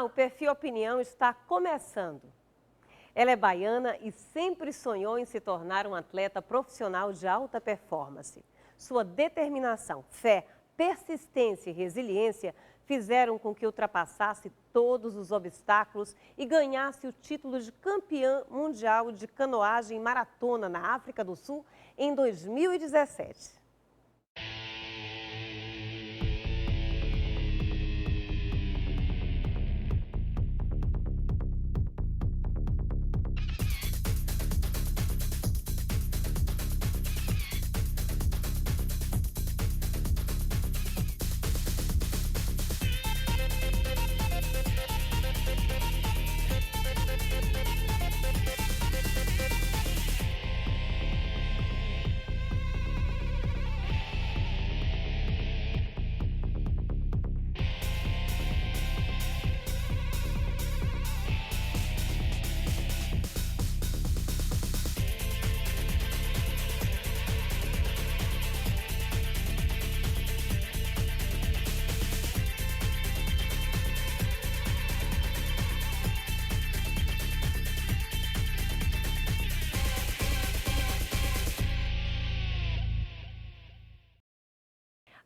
o Perfil Opinião está começando. Ela é baiana e sempre sonhou em se tornar um atleta profissional de alta performance. Sua determinação, fé, persistência e resiliência fizeram com que ultrapassasse todos os obstáculos e ganhasse o título de campeã mundial de canoagem maratona na África do Sul em 2017.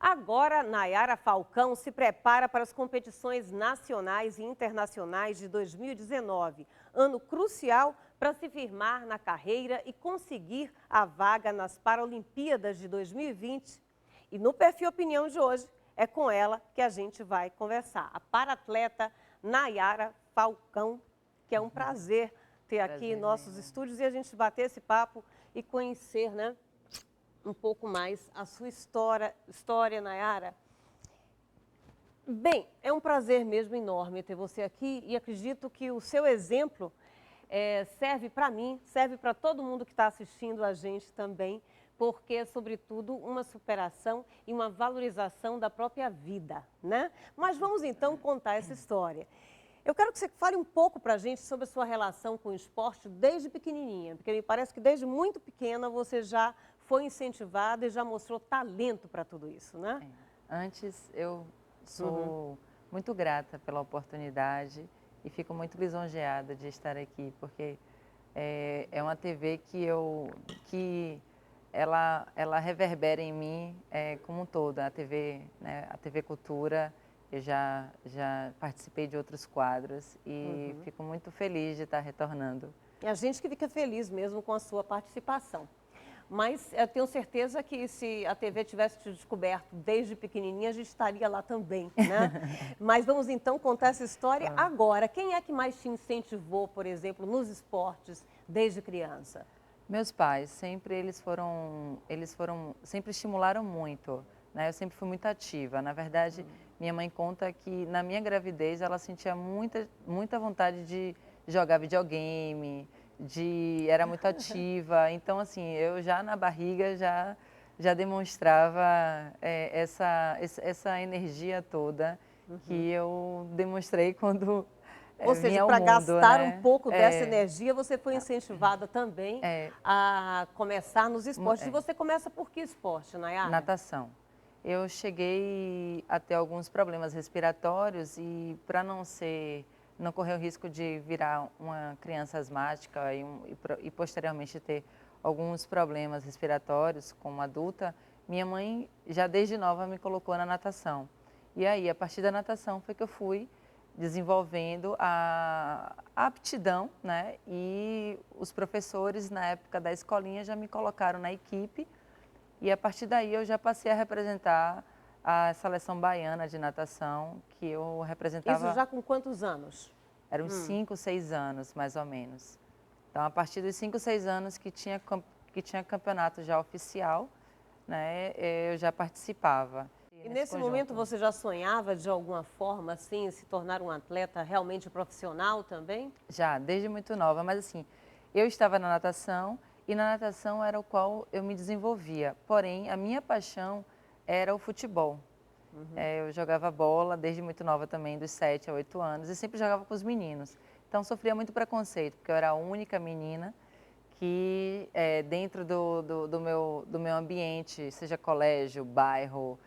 Agora, Nayara Falcão se prepara para as competições nacionais e internacionais de 2019, ano crucial para se firmar na carreira e conseguir a vaga nas Paralimpíadas de 2020. E no Perfil Opinião de hoje, é com ela que a gente vai conversar. A paratleta Nayara Falcão, que é um prazer ter aqui em nossos estúdios e a gente bater esse papo e conhecer, né, um pouco mais a sua história, Nayara. Bem, é um prazer mesmo enorme ter você aqui e acredito que o seu exemplo serve para mim, serve para todo mundo que está assistindo a gente também, porque é, sobretudo, uma superação e uma valorização da própria vida, né? Mas vamos então contar essa história. Eu quero que você fale um pouco para a gente sobre a sua relação com o esporte desde pequenininha, porque me parece que desde muito pequena você já foi incentivada e já mostrou talento para tudo isso, né? Antes, eu sou muito grata pela oportunidade e fico muito lisonjeada de estar aqui, porque é uma TV que ela reverbera em mim como um todo. A TV, né, a TV Cultura, eu já participei de outros quadros e fico muito feliz de estar retornando. E a gente que fica feliz mesmo com a sua participação. Mas eu tenho certeza que se a TV tivesse te descoberto desde pequenininha, a gente estaria lá também, né? Mas vamos então contar essa história agora. Quem é que mais te incentivou, por exemplo, nos esportes desde criança? Meus pais, sempre sempre estimularam muito, né? Eu sempre fui muito ativa. Na verdade, minha mãe conta que na minha gravidez ela sentia muita vontade de jogar videogame, era muito ativa. Então, assim, eu já na barriga já demonstrava essa energia toda que eu demonstrei quando Ou seja, vinha ao para mundo, gastar um né? pouco dessa energia, você foi incentivada também a começar nos esportes. E você começa por que esporte, Nayara? Natação. Eu cheguei a ter alguns problemas respiratórios e para não correr o risco de virar uma criança asmática e posteriormente ter alguns problemas respiratórios como adulta, minha mãe já desde nova me colocou na natação. E aí, a partir da natação foi que eu fui desenvolvendo a aptidão, né? E os professores na época da escolinha já me colocaram na equipe e a partir daí eu já passei a representar a seleção baiana de natação, que eu representava... Isso já com quantos anos? Eram 5, 6 anos, mais ou menos. Então, a partir dos 5, 6 anos que tinha campeonato já oficial, né, eu já participava. E nesse momento você já sonhava de alguma forma, assim, se tornar um atleta realmente profissional também? Já, desde muito nova, mas assim, eu estava na natação e na natação era o qual eu me desenvolvia. Porém, a minha paixão era o futebol. Eu jogava bola desde muito nova também, dos 7 a 8 anos, e sempre jogava com os meninos. Então, sofria muito preconceito, porque eu era a única menina que, dentro do meu ambiente, seja colégio, bairro,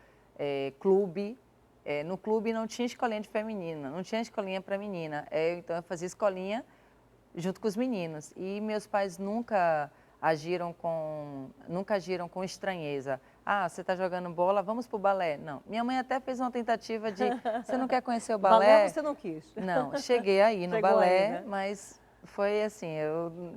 clube, no clube não tinha escolinha de feminina, não tinha escolinha para menina. Então eu fazia escolinha junto com os meninos. E meus pais nunca agiram com estranheza. Ah, você está jogando bola, vamos para o balé. Não. Minha mãe até fez uma tentativa de, você não quer conhecer o balé? Balé você não quis. Não, cheguei aí no Chegou aí, balé, né? mas foi assim,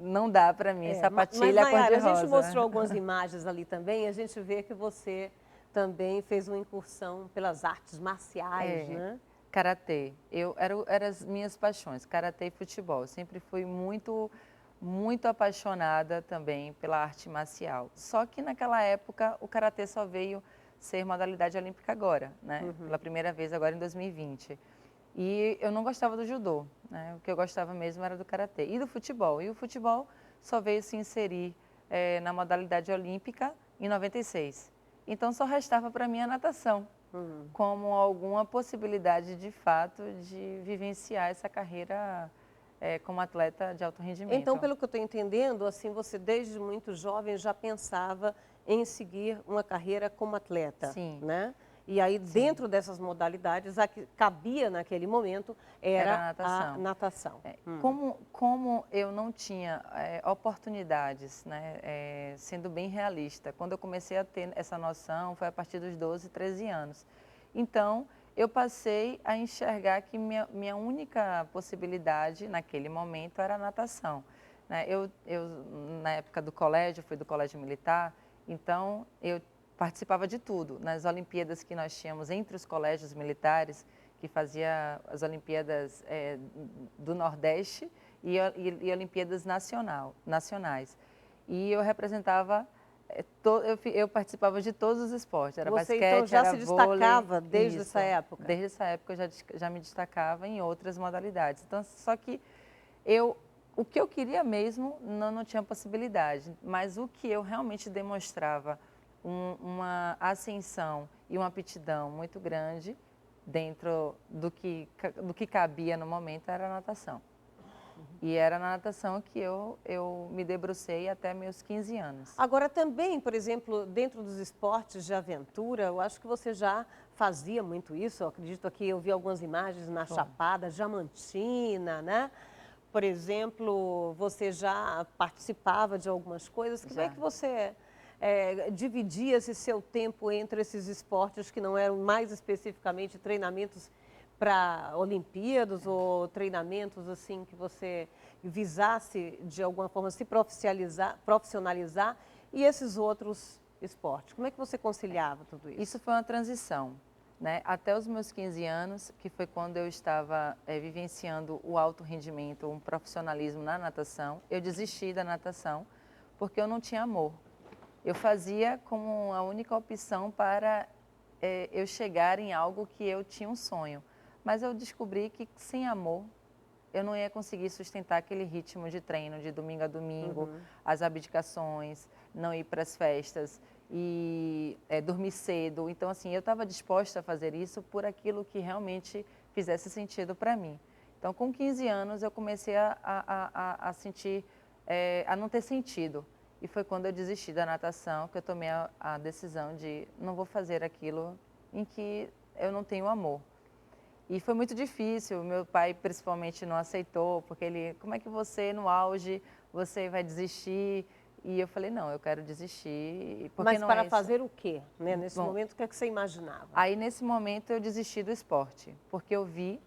não dá para mim, Mas, sapatilha Nayara, a gente cor-de-rosa. mostrou algumas imagens ali também, e a gente vê que você também fez uma incursão pelas artes marciais, É, né? karatê. Era as minhas paixões, karatê e futebol. Eu sempre fui muito apaixonada também pela arte marcial. Só que naquela época o karatê só veio ser modalidade olímpica agora, né? Pela primeira vez agora em 2020. E eu não gostava do judô, né? O que eu gostava mesmo era do karatê e do futebol. E o futebol só veio se inserir na modalidade olímpica em 96. Então só restava para mim a natação como alguma possibilidade de fato de vivenciar essa carreira como atleta de alto Então, rendimento. pelo que eu estou entendendo, assim, você desde muito jovem já pensava em seguir uma carreira como atleta, Sim, né? E aí, sim. dentro dessas modalidades, a que cabia naquele momento Era a era a natação. natação. Como eu não tinha oportunidades, né, sendo bem realista, quando eu comecei a ter essa noção foi a partir dos 12, 13 anos. Então, eu passei a enxergar que minha única possibilidade naquele momento era a natação. Né? Na época do colégio, fui do colégio militar, então eu participava de tudo. Nas Olimpíadas que nós tínhamos entre os colégios militares, que fazia as Olimpíadas do Nordeste e Olimpíadas nacionais. E eu representava, eu participava de todos os esportes, era Você, então, basquete, já era se vôlei, destacava desde isso. essa época? Desde essa época eu já me destacava em outras modalidades. Então, só que eu, o que eu queria mesmo não tinha possibilidade, mas o que eu realmente demonstrava uma ascensão e uma aptidão muito grande dentro do que cabia no momento era a natação. E era na natação que eu me debrucei até meus 15 anos. Agora, também, por exemplo, dentro dos esportes de aventura, eu acho que você já fazia muito isso. Eu acredito que eu vi algumas imagens na Chapada Diamantina, né? Por exemplo, você já participava de algumas coisas. Como é Já. que você dividia esse seu tempo entre esses esportes que não eram mais especificamente treinamentos para Olimpíadas ou treinamentos assim que você visasse de alguma forma se profissionalizar e esses outros esportes? Como é que você conciliava tudo isso? Isso foi uma transição, né? Até os meus 15 anos, que foi quando eu estava vivenciando o alto rendimento, um profissionalismo na natação, eu desisti da natação porque eu não tinha amor. Eu fazia como a única opção para eu chegar em algo que eu tinha um sonho. Mas eu descobri que sem amor eu não ia conseguir sustentar aquele ritmo de treino de domingo a domingo, as abdicações, não ir para as festas e dormir cedo. Então, assim, eu estava disposta a fazer isso por aquilo que realmente fizesse sentido para mim. Então, com 15 anos, eu comecei a sentir, a não ter sentido. E foi quando eu desisti da natação que eu tomei a decisão de não vou fazer aquilo em que eu não tenho amor. E foi muito difícil, meu pai principalmente não aceitou, porque ele, como é que você no auge, você vai desistir? E eu falei, não, eu quero desistir, porque Mas não para é isso. fazer o quê? Né? Nesse Bom, momento, o que é que você imaginava? aí nesse momento eu desisti do esporte, porque eu vi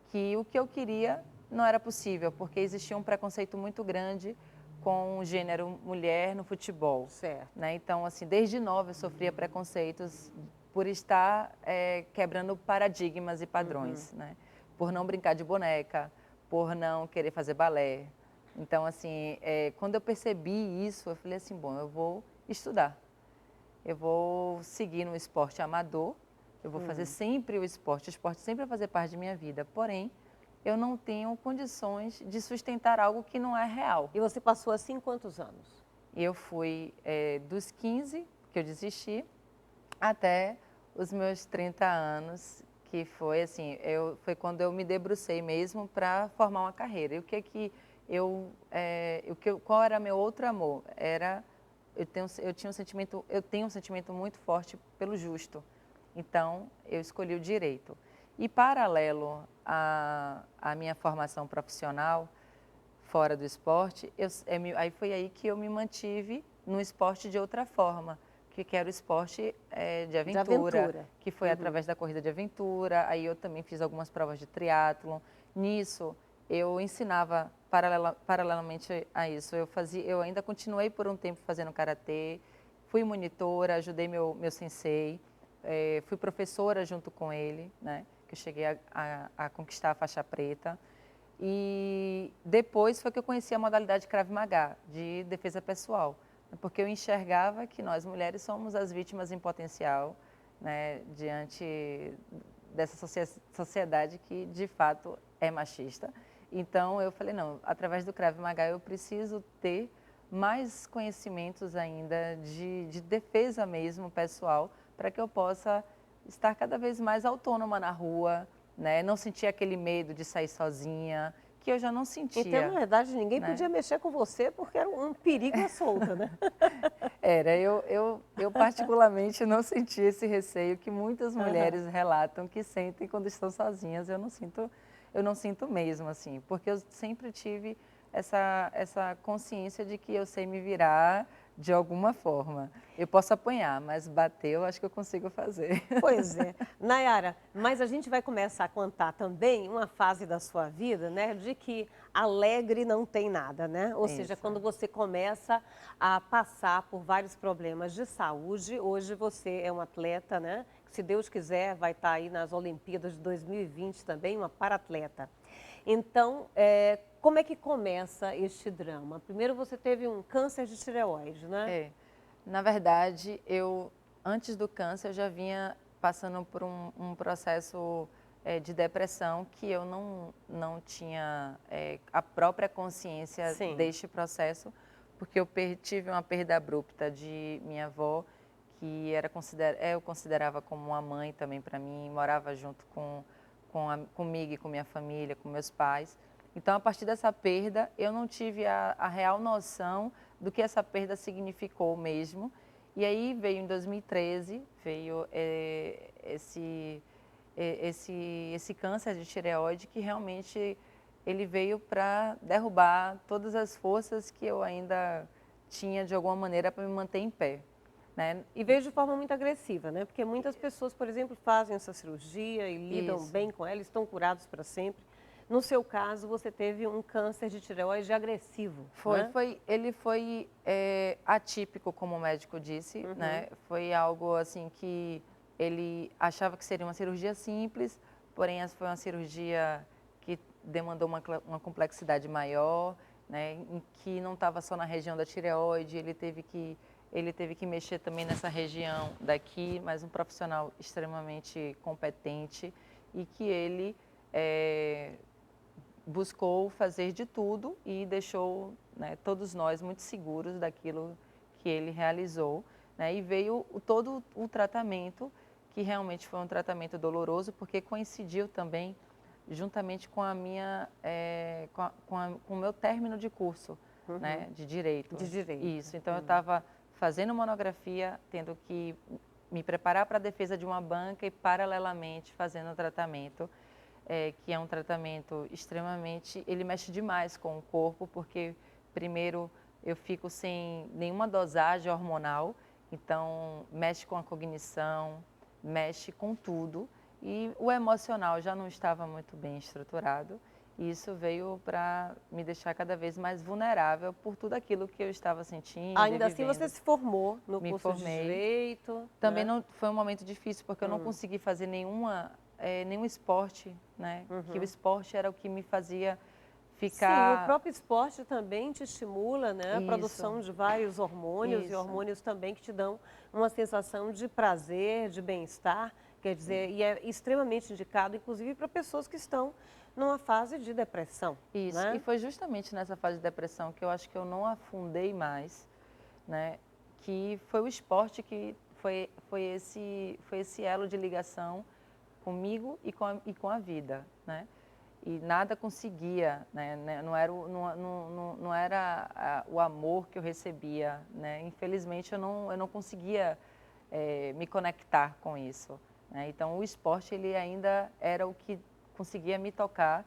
que o que eu queria não era possível, porque existia um preconceito muito grande com o gênero mulher no futebol. Certo. Né? Então, assim, desde nova eu sofria preconceitos por estar quebrando paradigmas e padrões, né? Por não brincar de boneca, por não querer fazer balé. Então, assim, quando eu percebi isso, eu falei assim, bom, eu vou estudar. Eu vou seguir no esporte amador, eu vou fazer sempre o esporte sempre vai fazer parte de minha vida, porém, eu não tenho condições de sustentar algo que não é real. E você passou assim quantos anos? Eu fui dos 15, que eu desisti, até os meus 30 anos, que foi assim, foi quando eu me debrucei mesmo para formar uma carreira. E o que que qual era meu outro amor? Eu tenho um sentimento muito forte pelo justo. Então, eu escolhi o direito. E paralelo à minha formação profissional, fora do esporte, aí foi aí que eu me mantive no esporte de outra forma, que era o esporte de aventura, que foi através da corrida de aventura. Aí eu também fiz algumas provas de triatlon. Nisso, eu ensinava paralelamente a isso. Eu ainda continuei por um tempo fazendo karatê, fui monitora, ajudei meu sensei, fui professora junto com ele, né? Que eu cheguei a conquistar a faixa preta. E depois foi que eu conheci a modalidade Krav Maga, de defesa pessoal, porque eu enxergava que nós mulheres somos as vítimas em potencial, né, diante dessa sociedade que de fato é machista. Então eu falei, não, através do Krav Maga eu preciso ter mais conhecimentos ainda de defesa mesmo pessoal, para que eu possa estar cada vez mais autônoma na rua, né? Não sentia aquele medo de sair sozinha, que eu já não sentia. Então, na verdade, ninguém né? podia mexer com você porque era um perigo à solta, né? Eu particularmente não senti esse receio que muitas mulheres relatam que sentem quando estão sozinhas. Eu não sinto mesmo, assim, porque eu sempre tive essa consciência de que eu sei me virar de alguma forma. Eu posso apanhar, mas bater eu acho que eu consigo fazer. Pois é. Nayara, mas a gente vai começar a contar também uma fase da sua vida, né, de que alegre não tem nada, né? Ou seja, Isso. quando você começa a passar por vários problemas de saúde, hoje você é um atleta, né, que se Deus quiser vai estar aí nas Olimpíadas de 2020 também, uma paratleta. Então, como é que começa este drama? Primeiro você teve um câncer de tireoide, né? Na verdade, antes do câncer, eu já vinha passando por um processo de depressão que eu não tinha a própria consciência Sim. deste processo, porque eu tive uma perda abrupta de minha avó, que eu considerava como uma mãe também para mim, morava junto comigo e com minha família, com meus pais. Então, a partir dessa perda, eu não tive a real noção do que essa perda significou mesmo. E aí veio em 2013, veio esse câncer de tireoide que realmente ele veio para derrubar todas as forças que eu ainda tinha de alguma maneira para me manter em pé. Né? E veio de forma muito agressiva, né? Porque muitas pessoas, por exemplo, fazem essa cirurgia e lidam Isso. bem com ela, estão curados para sempre. No seu caso, você teve um câncer de tireoide agressivo, né? Ele foi atípico, como o médico disse, né? Foi algo assim que ele achava que seria uma cirurgia simples, porém foi uma cirurgia que demandou uma complexidade maior, né? Em que não estava só na região da tireoide, ele teve que mexer também nessa região daqui, mas um profissional extremamente competente e que ele buscou fazer de tudo e deixou, né, todos nós muito seguros daquilo que ele realizou, né, e veio todo o tratamento, que realmente foi um tratamento doloroso, porque coincidiu também juntamente com com o meu término de curso, né, de Direito. De Direito. Isso, então eu estava fazendo monografia, tendo que me preparar para a defesa de uma banca e paralelamente fazendo o tratamento, que é um tratamento extremamente, ele mexe demais com o corpo, porque primeiro eu fico sem nenhuma dosagem hormonal, então mexe com a cognição, mexe com tudo, e o emocional já não estava muito bem estruturado, e isso veio para me deixar cada vez mais vulnerável por tudo aquilo que eu estava sentindo Ainda e assim, vivendo. você se formou no Me curso de formei. Direito. Também né? não foi um momento difícil, porque eu não consegui fazer nenhum esporte, né? Que o esporte era o que me fazia ficar... Sim, o próprio esporte também te estimula, né? A Isso. produção de vários hormônios e Isso. hormônios também que te dão uma sensação de prazer, de bem-estar, quer dizer, e é extremamente indicado, inclusive, para pessoas que estão numa fase de depressão. Isso, né? e foi justamente nessa fase de depressão que eu acho que eu não afundei mais, né? Que foi o esporte que foi esse elo de ligação comigo e com a vida, né? E nada conseguia, né? Não era o amor que eu recebia, né? Infelizmente eu não conseguia me conectar com isso, né? Então, o esporte, ele ainda era o que conseguia me tocar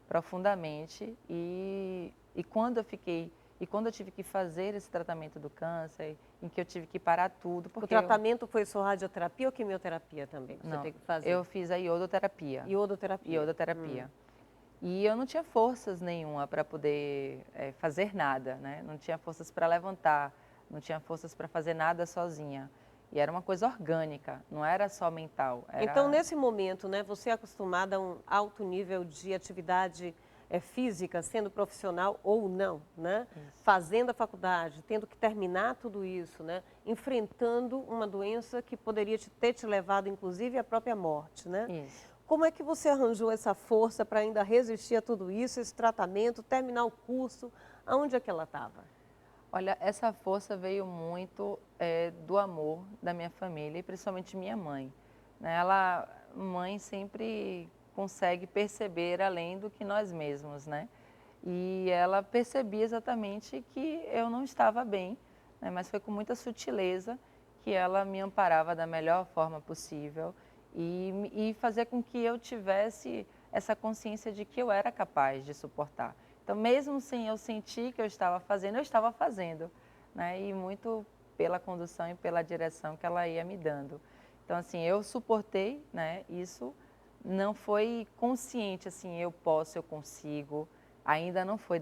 profundamente e quando eu tive que fazer esse tratamento do câncer, em que eu tive que parar tudo, O porque tratamento foi só radioterapia ou quimioterapia também? Que você não, teve que fazer? eu fiz a iodoterapia. Iodoterapia. Iodoterapia. E eu não tinha forças nenhuma para poder fazer nada, né? Não tinha forças para levantar, não tinha forças para fazer nada sozinha. E era uma coisa orgânica, não era só mental. Então, nesse momento, né, você é acostumada a um alto nível de atividade física, sendo profissional ou não, né? Isso. Fazendo a faculdade, tendo que terminar tudo isso, né? Enfrentando uma doença que poderia ter te levado, inclusive, à própria morte, né? Isso. Como é que você arranjou essa força para ainda resistir a tudo isso, esse tratamento, terminar o curso? Aonde é que ela estava? Olha, essa força veio muito do amor da minha família e principalmente minha mãe, né? Mãe sempre consegue perceber além do que nós mesmos, né? E ela percebia exatamente que eu não estava bem, né? Mas foi com muita sutileza que ela me amparava da melhor forma possível e fazia com que eu tivesse essa consciência de que eu era capaz de suportar. Então, mesmo sem eu sentir que eu estava fazendo, né? E muito pela condução e pela direção que ela ia me dando. Então, assim, eu suportei, né? Isso não foi consciente, assim, eu posso, eu consigo. Ainda não foi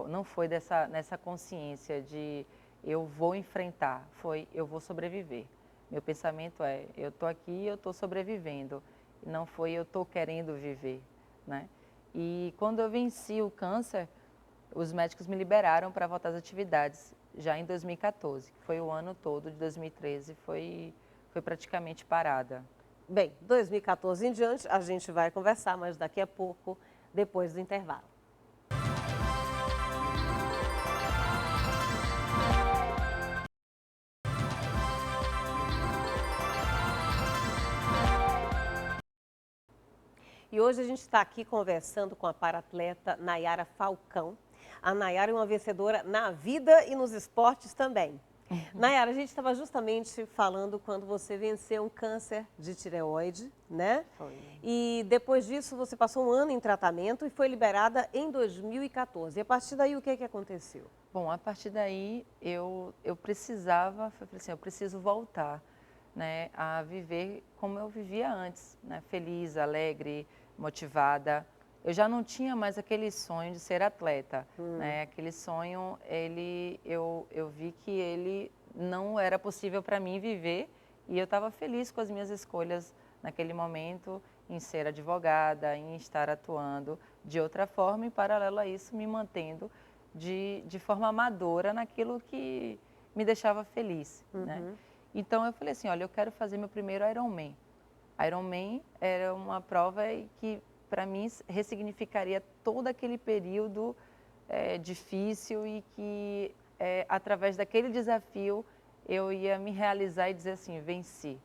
não foi nessa consciência de eu vou enfrentar, foi eu vou sobreviver. Meu pensamento é, eu estou aqui, eu estou sobrevivendo. Não foi eu estou querendo viver, né? E quando eu venci o câncer, os médicos me liberaram para voltar às atividades, já em 2014, que foi o ano todo de 2013, foi praticamente parada. Bem, 2014 em diante, a gente vai conversar, mas daqui a pouco, depois do intervalo. E hoje a gente está aqui conversando com a paratleta Nayara Falcão. A Nayara é uma vencedora na vida e nos esportes também. Nayara, a gente estava justamente falando quando você venceu um câncer de tireoide, né? Foi. E depois disso você passou um ano em tratamento e foi liberada em 2014. E a partir daí o que aconteceu? Bom, a partir daí eu precisava, foi assim, eu preciso voltar, né, a viver como eu vivia antes, né, feliz, alegre, motivada. Eu já não tinha mais aquele sonho de ser atleta, né, aquele sonho, eu vi que ele não era possível para mim viver e eu estava feliz com as minhas escolhas naquele momento, em ser advogada, em estar atuando de outra forma e, paralelo a isso, me mantendo de forma amadora naquilo que me deixava feliz, né? Então eu falei assim, olha, eu quero fazer meu primeiro Ironman. Ironman era uma prova que para mim ressignificaria todo aquele período difícil e que através daquele desafio eu ia me realizar e dizer assim, venci.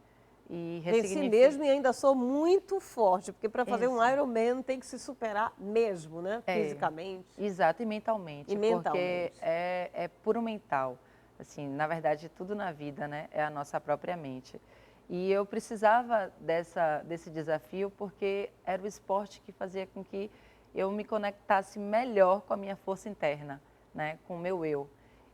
E Venci mesmo e ainda sou muito forte, porque para fazer um Isso. Ironman tem que se superar mesmo, né? Fisicamente. Exato, e mentalmente, E porque mentalmente. é puro mental. Assim, na verdade, tudo na vida, né, é a nossa própria mente. E eu precisava desse desafio porque era o esporte que fazia com que eu me conectasse melhor com a minha força interna, né, com o meu eu.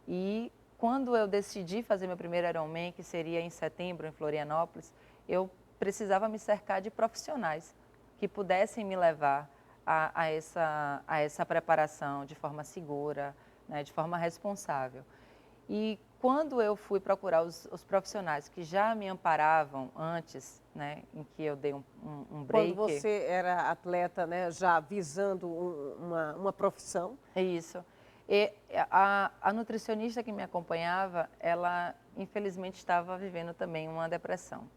E quando eu decidi fazer meu primeiro Ironman, que seria em setembro, em Florianópolis, eu precisava me cercar de profissionais que pudessem me levar a essa preparação de forma segura, né, de forma responsável. E quando eu fui procurar os profissionais que já me amparavam antes, né, em que eu dei um Quando break. você era atleta, né, já visando uma profissão. É isso. E a nutricionista que me acompanhava, ela infelizmente estava vivendo também uma depressão.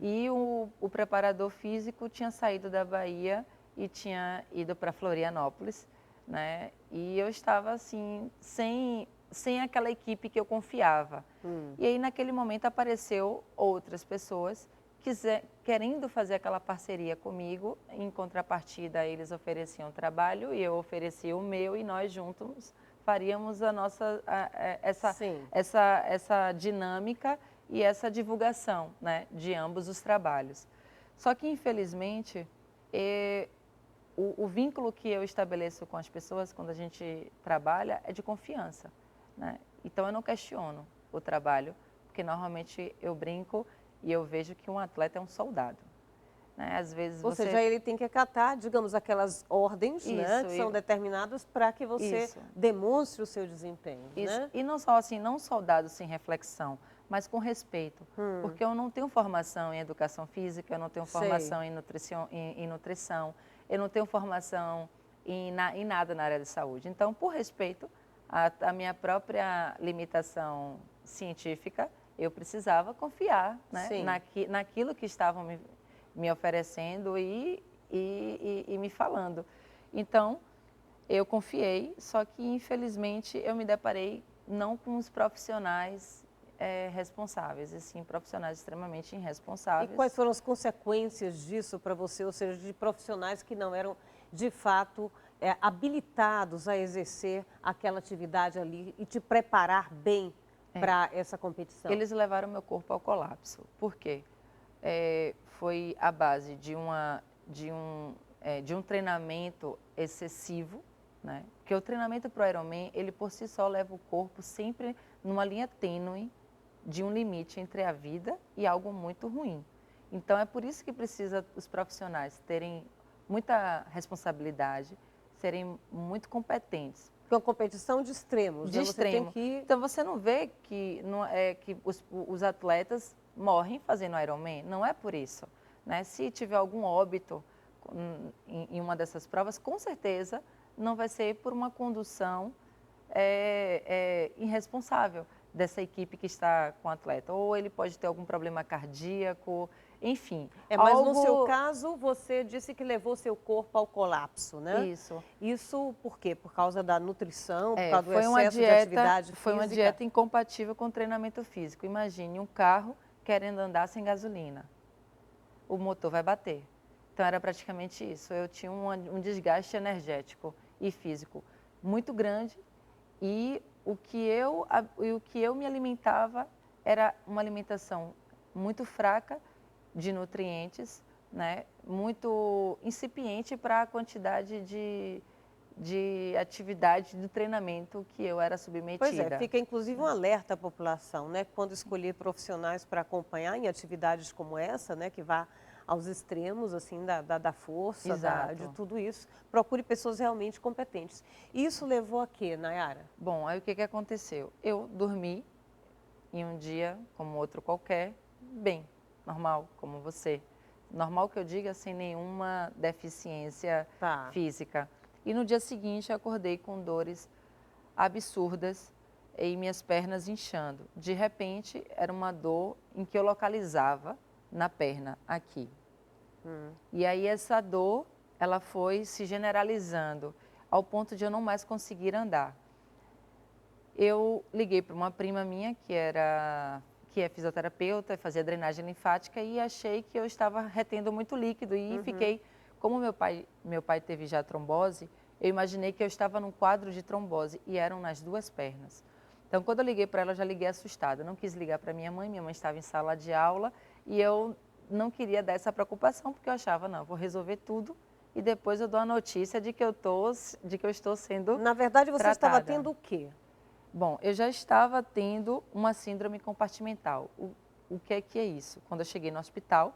E o preparador físico tinha saído da Bahia e tinha ido para Florianópolis, né? E eu estava assim, sem aquela equipe que eu confiava. E aí naquele momento apareceu outras pessoas querendo fazer aquela parceria comigo. Em contrapartida, eles ofereciam trabalho e eu oferecia o meu e nós juntos faríamos essa dinâmica e essa divulgação, né, de ambos os trabalhos. Só que, infelizmente, o vínculo que eu estabeleço com as pessoas quando a gente trabalha é de confiança, né? Então, eu não questiono o trabalho, porque normalmente eu brinco e eu vejo que um atleta é um soldado, né? Às vezes Ou seja, ele tem que acatar, digamos, aquelas ordens, né, que são determinadas para que você demonstre o seu desempenho, né? E não só assim, não soldado sem reflexão, mas com respeito, porque eu não tenho formação em educação física, eu não tenho formação em nutrição, eu não tenho formação em nada na área de saúde. Então, por respeito à minha própria limitação científica, eu precisava confiar, né, naquilo que estavam me oferecendo e me falando. Então, eu confiei, só que infelizmente eu me deparei não com os profissionais responsáveis, e sim profissionais extremamente irresponsáveis. E quais foram as consequências disso para você, ou seja, de profissionais que não eram de fato habilitados a exercer aquela atividade ali e te preparar bem para essa competição? Eles levaram meu corpo ao colapso. Por quê? Foi a base de um treinamento excessivo, né? Porque o treinamento para o Ironman, ele por si só leva o corpo sempre numa linha tênue de um limite entre a vida e algo muito ruim. Então, é por isso que precisa os profissionais terem muita responsabilidade, serem muito competentes. Porque é uma competição de extremos, De né? extremo. Você tem que... Então, você não vê que os atletas morrem fazendo Ironman? Não é por isso, né? Se tiver algum óbito em uma dessas provas, com certeza não vai ser por uma condução irresponsável dessa equipe que está com o atleta. Ou ele pode ter algum problema cardíaco, enfim. Mas no seu caso, você disse que levou seu corpo ao colapso, né? Isso. Isso por quê? Por causa da nutrição, por causa do excesso de atividade física? Foi uma dieta incompatível com o treinamento físico. Imagine um carro querendo andar sem gasolina. O motor vai bater. Então, era praticamente isso. Eu tinha um desgaste energético e físico muito grande e o que eu me alimentava era uma alimentação muito fraca de nutrientes, né? Muito incipiente para a quantidade de atividade do treinamento que eu era submetida. Pois é, fica inclusive um alerta à população, né? Quando escolher profissionais para acompanhar em atividades como essa, né? Que vá aos extremos, assim, da força, de tudo isso. Procure pessoas realmente competentes. Isso levou a quê, Nayara? Bom, aí o que aconteceu? Eu dormi em um dia, como outro qualquer, bem, normal, como você. Normal que eu diga, sem nenhuma deficiência física. E no dia seguinte, eu acordei com dores absurdas e minhas pernas inchando. De repente, era uma dor em que eu localizava na perna, aqui. E aí essa dor, ela foi se generalizando ao ponto de eu não mais conseguir andar. Eu liguei para uma prima minha que é fisioterapeuta, fazia drenagem linfática e achei que eu estava retendo muito líquido e fiquei, como meu pai teve já trombose, eu imaginei que eu estava num quadro de trombose e eram nas duas pernas. Então, quando eu liguei para ela, eu já liguei assustada. Eu não quis ligar para minha mãe estava em sala de aula e eu não queria dar essa preocupação, porque eu achava, não, vou resolver tudo e depois eu dou a notícia de que eu estou sendo Na verdade, você tratada. estava tendo o quê? Bom, eu já estava tendo uma síndrome compartimental. O que é isso? Quando eu cheguei no hospital,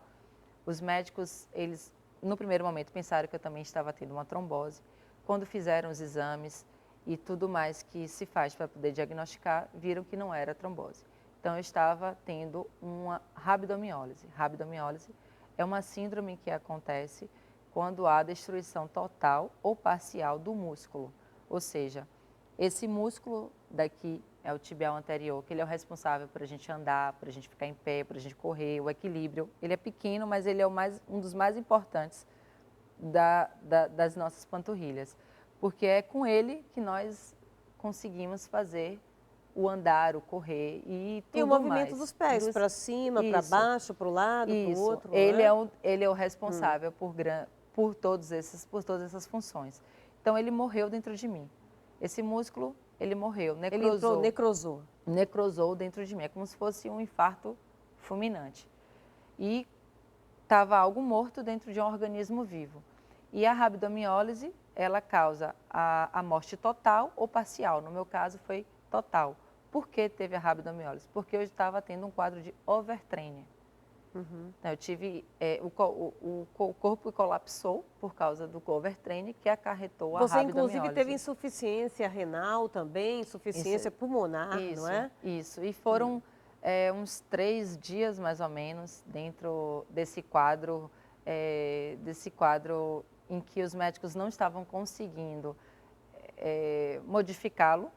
os médicos, eles, no primeiro momento, pensaram que eu também estava tendo uma trombose. Quando fizeram os exames e tudo mais que se faz para poder diagnosticar, viram que não era trombose. Então, eu estava tendo uma rabdomiólise. Rabdomiólise é uma síndrome que acontece quando há destruição total ou parcial do músculo. Ou seja, esse músculo daqui é o tibial anterior, que ele é o responsável por a gente andar, por a gente ficar em pé, por a gente correr, o equilíbrio. Ele é pequeno, mas ele é um dos mais importantes das nossas panturrilhas, porque é com ele que nós conseguimos fazer o andar, o correr e tudo mais. E o movimento dos pés, para cima, para baixo, para o lado, para o outro. Ele é o responsável por todas essas funções. Então, ele morreu dentro de mim. Esse músculo, ele morreu, necrosou. Ele necrosou. Necrosou dentro de mim, é como se fosse um infarto fulminante. E estava algo morto dentro de um organismo vivo. E a rabdomiólise, ela causa a morte total ou parcial. No meu caso, foi total. Por que teve a rabdomiólise? Porque eu estava tendo um quadro de overtraining. Então, eu tive, o corpo colapsou por causa do overtraining, que acarretou a Você, inclusive, rabdomiólise. teve insuficiência renal também, insuficiência pulmonar, não é? Isso. E foram uns 3 dias, mais ou menos, dentro desse quadro em que os médicos não estavam conseguindo modificá-lo.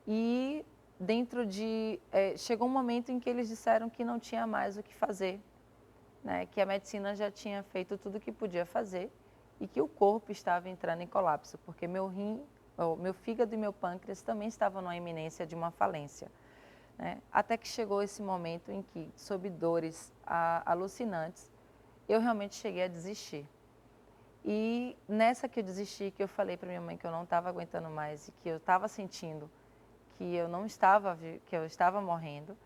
E chegou um momento em que eles disseram que não tinha mais o que fazer, né? Que a medicina já tinha feito tudo o que podia fazer e que o corpo estava entrando em colapso, porque meu fígado e meu pâncreas também estavam na iminência de uma falência, né? Até que chegou esse momento em que, sob dores alucinantes, eu realmente cheguei a desistir. E nessa que eu desisti, que eu falei para minha mãe que eu não estava aguentando mais e que eu estava sentindo que eu estava morrendo,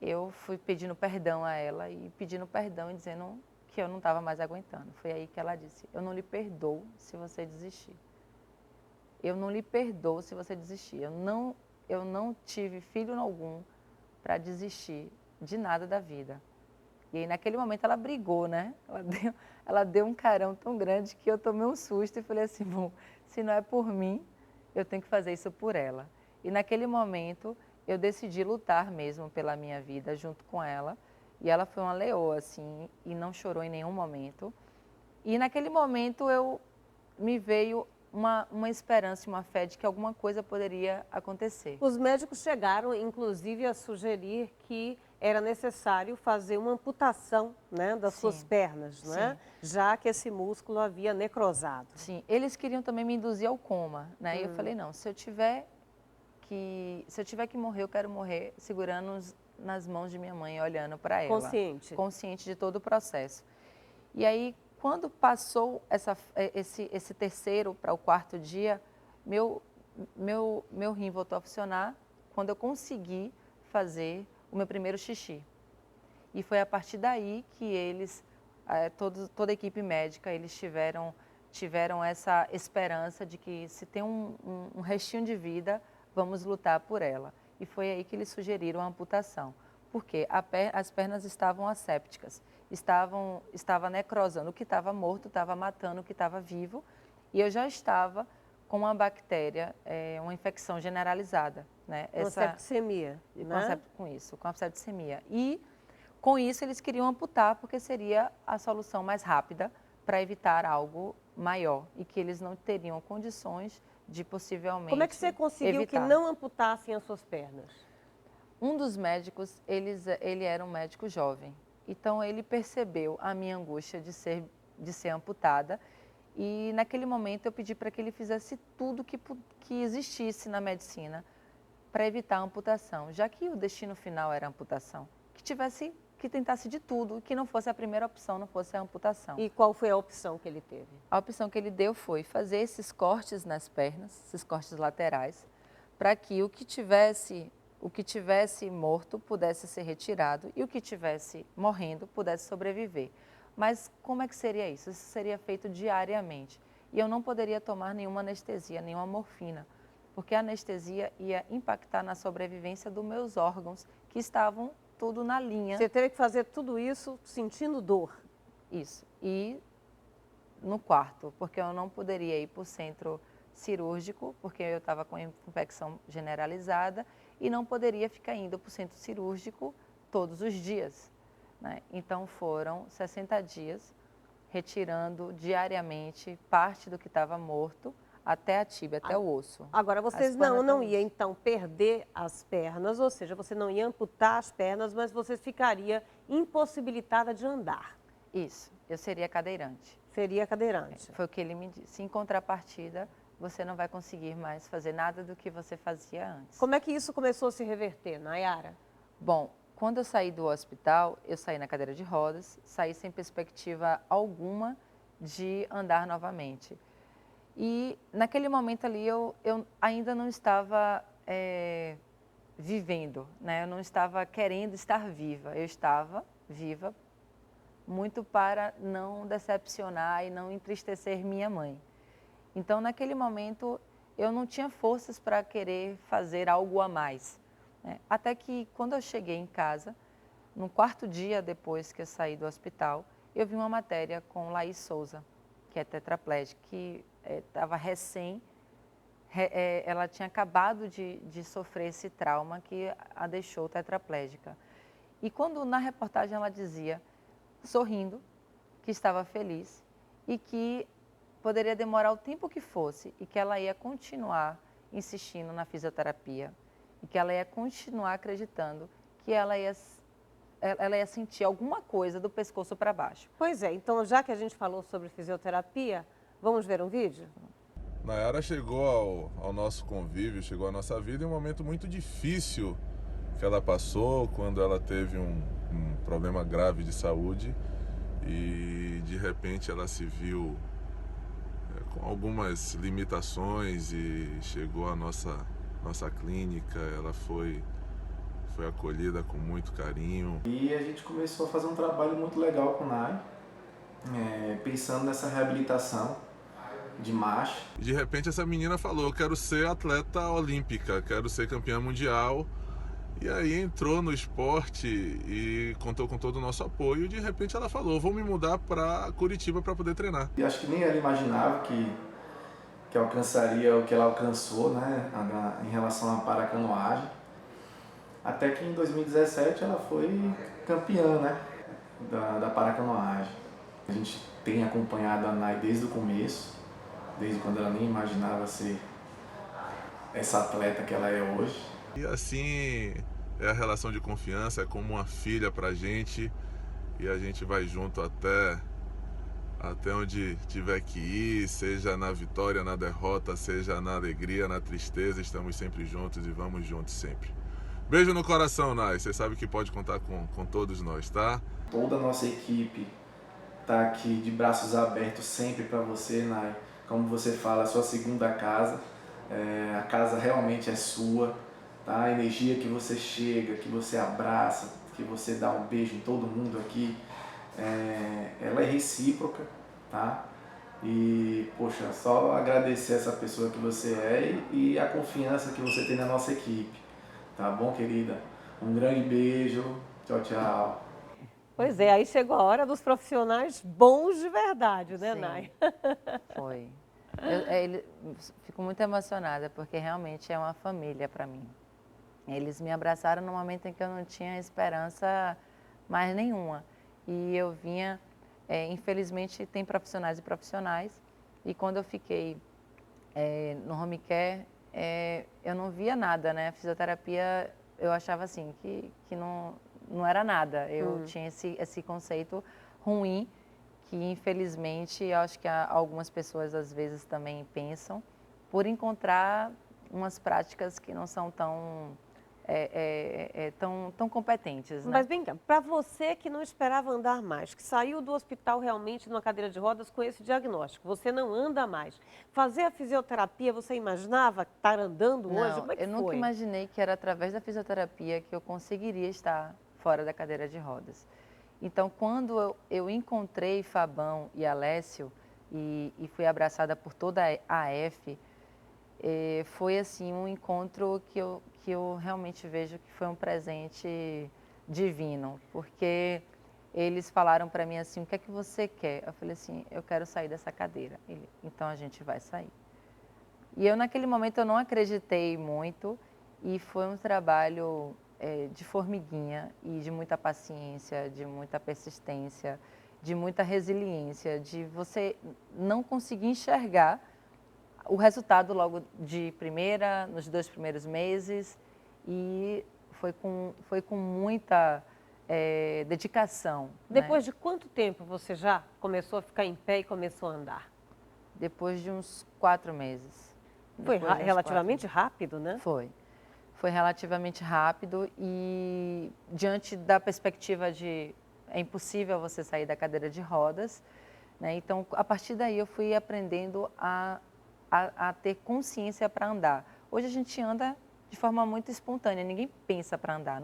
eu fui pedindo perdão a ela e pedindo perdão e dizendo que eu não estava mais aguentando. Foi aí que ela disse: eu não lhe perdoo se você desistir. Eu não lhe perdoo se você desistir. Eu não tive filho algum para desistir de nada da vida. E aí, naquele momento, ela brigou, né? Ela deu um carão tão grande que eu tomei um susto e falei assim: bom, se não é por mim, eu tenho que fazer isso por ela. E naquele momento, eu decidi lutar mesmo pela minha vida junto com ela. E ela foi uma leoa, assim, e não chorou em nenhum momento. E naquele momento, me veio uma esperança e uma fé de que alguma coisa poderia acontecer. Os médicos chegaram, inclusive, a sugerir que era necessário fazer uma amputação, né, das suas pernas, não é? Já que esse músculo havia necrosado. Sim, eles queriam também me induzir ao coma, né? E eu falei: não, se eu tiver que morrer, eu quero morrer segurando nas mãos de minha mãe, olhando para ela. Consciente de todo o processo. E aí, quando passou esse terceiro para o quarto dia, meu rim voltou a funcionar quando eu consegui fazer o meu primeiro xixi. E foi a partir daí que eles, toda a equipe médica, eles tiveram essa esperança de que se tem um restinho de vida, vamos lutar por ela. E foi aí que eles sugeriram a amputação, porque as pernas estavam assépticas, estava necrosando o que estava morto, estava matando o que estava vivo, e eu já estava com uma bactéria, uma infecção generalizada, né? Uma septicemia, né? Com a septicemia. E com isso eles queriam amputar porque seria a solução mais rápida para evitar algo maior e que eles não teriam condições de possivelmente Como é que você conseguiu evitar. que não amputassem as suas pernas? Um dos médicos, ele era um médico jovem, então ele percebeu a minha angústia de ser amputada e naquele momento eu pedi para que ele fizesse tudo que existisse na medicina para evitar a amputação, já que o destino final era a amputação, que tentasse de tudo, que não fosse a primeira opção, não fosse a amputação. E qual foi a opção que ele teve? A opção que ele deu foi fazer esses cortes nas pernas, esses cortes laterais, para que o que tivesse morto pudesse ser retirado e o que tivesse morrendo pudesse sobreviver. Mas como é que seria isso? Isso seria feito diariamente. E eu não poderia tomar nenhuma anestesia, nenhuma morfina, porque a anestesia ia impactar na sobrevivência dos meus órgãos, que estavam tudo na linha. Você teve que fazer tudo isso sentindo dor? Isso. E no quarto, porque eu não poderia ir para o centro cirúrgico, porque eu estava com infecção generalizada, e não poderia ficar indo para o centro cirúrgico todos os dias, né? Então foram 60 dias retirando diariamente parte do que estava morto, até a tíbia, até o osso. Agora, vocês não iam, então, perder as pernas, ou seja, você não ia amputar as pernas, mas você ficaria impossibilitada de andar. Isso, eu seria cadeirante. Seria cadeirante. Foi o que ele me disse. Em contrapartida, você não vai conseguir mais fazer nada do que você fazia antes. Como é que isso começou a se reverter, Nayara? Bom, quando eu saí do hospital, eu saí na cadeira de rodas, saí sem perspectiva alguma de andar novamente. E naquele momento ali eu ainda não estava vivendo, né? Eu não estava querendo estar viva. Eu estava viva, muito para não decepcionar e não entristecer minha mãe. Então, naquele momento, eu não tinha forças para querer fazer algo a mais, né? Até que, quando eu cheguei em casa, no quarto dia depois que eu saí do hospital, eu vi uma matéria com Laís Souza, que é tetraplégica, que estava ela tinha acabado de sofrer esse trauma que a deixou tetraplégica. E quando na reportagem ela dizia, sorrindo, que estava feliz e que poderia demorar o tempo que fosse e que ela ia continuar insistindo na fisioterapia e que ela ia continuar acreditando que ela ia sentir alguma coisa do pescoço para baixo. Pois é, então já que a gente falou sobre fisioterapia, vamos ver um vídeo? Nayara chegou ao nosso convívio, chegou à nossa vida em um momento muito difícil que ela passou, quando ela teve um problema grave de saúde e de repente ela se viu com algumas limitações e chegou à nossa clínica. Ela foi acolhida com muito carinho. E a gente começou a fazer um trabalho muito legal com o Nay, pensando nessa reabilitação de marcha. E de repente essa menina falou, eu quero ser atleta olímpica, quero ser campeã mundial. E aí entrou no esporte e contou com todo o nosso apoio. E de repente ela falou, vou me mudar para Curitiba para poder treinar. E acho que nem ela imaginava que alcançaria o que ela alcançou, né, em relação à paracanoagem. Até que em 2017 ela foi campeã, né, da paracanoagem. A gente tem acompanhado a Nay desde o começo, desde quando ela nem imaginava ser essa atleta que ela é hoje. E assim é a relação de confiança, é como uma filha pra gente. E a gente vai junto até onde tiver que ir, seja na vitória, na derrota, seja na alegria, na tristeza. Estamos sempre juntos e vamos juntos sempre. Beijo no coração, Nay. Você sabe que pode contar com todos nós, tá? Toda a nossa equipe tá aqui de braços abertos sempre para você, Nay. Como você fala, a sua segunda casa. A casa realmente é sua. Tá? A energia que você chega, que você abraça, que você dá um beijo em todo mundo aqui, ela é recíproca, tá? E, poxa, só agradecer essa pessoa que você é e a confiança que você tem na nossa equipe. Tá bom, querida? Um grande beijo. Tchau, tchau. Pois é, aí chegou a hora dos profissionais bons de verdade, né, Sim. Nay? Foi. Fico muito emocionada, porque realmente é uma família para mim. Eles me abraçaram no momento em que eu não tinha esperança mais nenhuma. E eu vinha, infelizmente, tem profissionais e profissionais, e quando eu fiquei no home care, eu não via nada, né? A fisioterapia, eu achava assim, que não era nada. Eu tinha esse conceito ruim, que infelizmente eu acho que algumas pessoas às vezes também pensam, por encontrar umas práticas que não são tão competentes, né? Mas vem cá, para você que não esperava andar mais, que saiu do hospital realmente numa cadeira de rodas com esse diagnóstico, você não anda mais. Fazer a fisioterapia, você imaginava estar andando hoje? Não, Como é que eu nunca foi? imaginei que era através da fisioterapia que eu conseguiria estar fora da cadeira de rodas. Então, quando eu encontrei Fabão e Alessio e fui abraçada por toda a AF, foi assim um encontro que eu realmente vejo que foi um presente divino, porque eles falaram para mim assim, o que é que você quer? Eu falei assim, eu quero sair dessa cadeira. Então a gente vai sair. E eu naquele momento eu não acreditei muito e foi um trabalho de formiguinha e de muita paciência, de muita persistência, de muita resiliência, de você não conseguir enxergar o resultado logo de primeira, nos 2 primeiros meses, e foi com muita dedicação. Depois né? de quanto tempo você já começou a ficar em pé e começou a andar? Depois de uns 4 meses. Foi Depois de uns relativamente 4 rápido, né? Foi relativamente rápido e diante da perspectiva de é impossível você sair da cadeira de rodas, né? Então, a partir daí eu fui aprendendo a ter consciência para andar. Hoje a gente anda de forma muito espontânea, ninguém pensa para andar.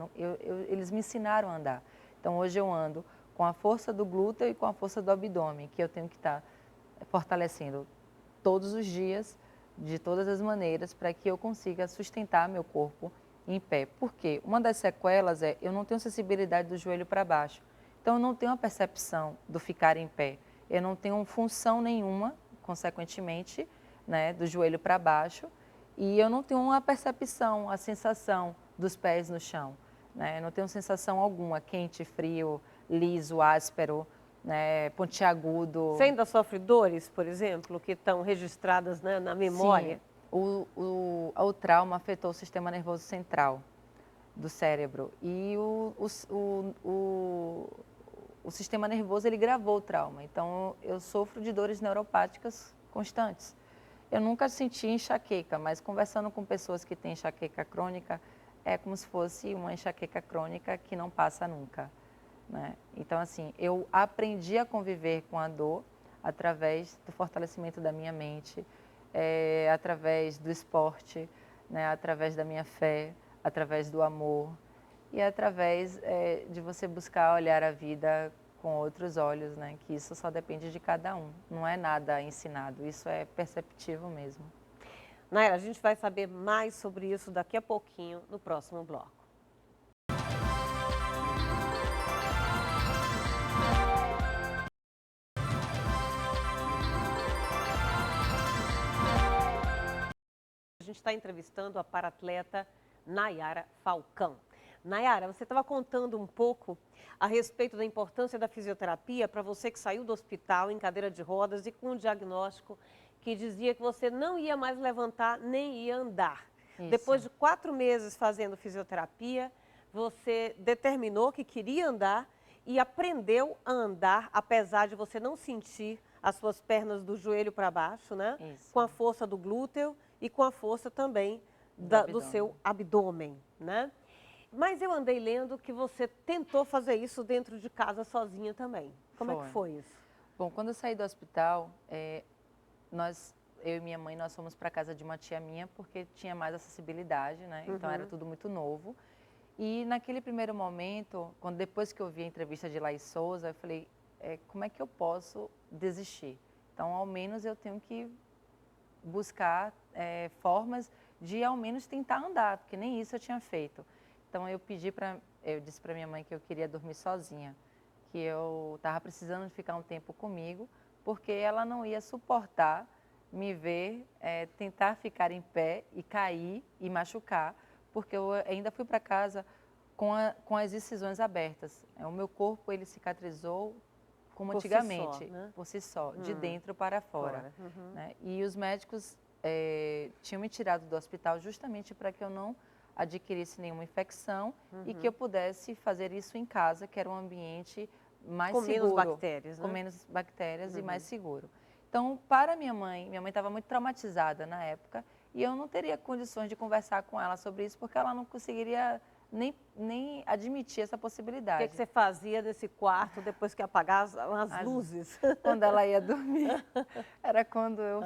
Eles me ensinaram a andar. Então, hoje eu ando com a força do glúteo e com a força do abdômen, que eu tenho que estar fortalecendo todos os dias, de todas as maneiras, para que eu consiga sustentar meu corpo em pé. Porque uma das sequelas é eu não tenho sensibilidade do joelho para baixo. Então, eu não tenho a percepção do ficar em pé. Eu não tenho função nenhuma, consequentemente, né, do joelho para baixo. E eu não tenho uma percepção, a sensação dos pés no chão. Né? Eu não tenho sensação alguma, quente, frio, liso, áspero, né, pontiagudo. Você ainda sofre dores, por exemplo, que estão registradas, né, na memória? Sim, o trauma afetou o sistema nervoso central do cérebro e o sistema nervoso ele gravou o trauma. Então, eu sofro de dores neuropáticas constantes. Eu nunca senti enxaqueca, mas conversando com pessoas que têm enxaqueca crônica, é como se fosse uma enxaqueca crônica que não passa nunca. Né? Então, assim, eu aprendi a conviver com a dor através do fortalecimento da minha mente, através do esporte, né? Através da minha fé, através do amor e através de você buscar olhar a vida com outros olhos, né? Que isso só depende de cada um, não é nada ensinado, isso é perceptível mesmo. Naira, a gente vai saber mais sobre isso daqui a pouquinho no próximo bloco. A gente está entrevistando a paratleta Nayara Falcão. Nayara, você estava contando um pouco a respeito da importância da fisioterapia para você que saiu do hospital em cadeira de rodas e com um diagnóstico que dizia que você não ia mais levantar nem ia andar. Isso. Depois de 4 meses fazendo fisioterapia, você determinou que queria andar e aprendeu a andar, apesar de você não sentir as suas pernas do joelho para baixo, né? Isso. Com a força do glúteo e com a força também do seu abdômen, né? Mas eu andei lendo que você tentou fazer isso dentro de casa sozinha também. Como é que foi isso? Bom, quando eu saí do hospital, eu e minha mãe, nós fomos para casa de uma tia minha porque tinha mais acessibilidade, né? Então era tudo muito novo. E naquele primeiro momento, depois que eu vi a entrevista de Laís Souza, eu falei, como é que eu posso desistir? Então, ao menos eu tenho que buscar formas de ao menos tentar andar, porque nem isso eu tinha feito. Então eu disse para minha mãe que eu queria dormir sozinha, que eu estava precisando de ficar um tempo comigo, porque ela não ia suportar me ver tentar ficar em pé e cair e machucar, porque eu ainda fui para casa com as incisões abertas. O meu corpo ele cicatrizou como antigamente, por si só, de dentro para fora. Né? E os médicos tinham me tirado do hospital justamente para que eu não adquirisse nenhuma infecção e que eu pudesse fazer isso em casa, que era um ambiente mais seguro. Com menos bactérias, né? Com menos bactérias e mais seguro. Então, para minha mãe estava muito traumatizada na época e eu não teria condições de conversar com ela sobre isso porque ela não conseguiria nem admitir essa possibilidade. O que você fazia nesse quarto depois que apagavam as luzes? Quando ela ia dormir, era quando eu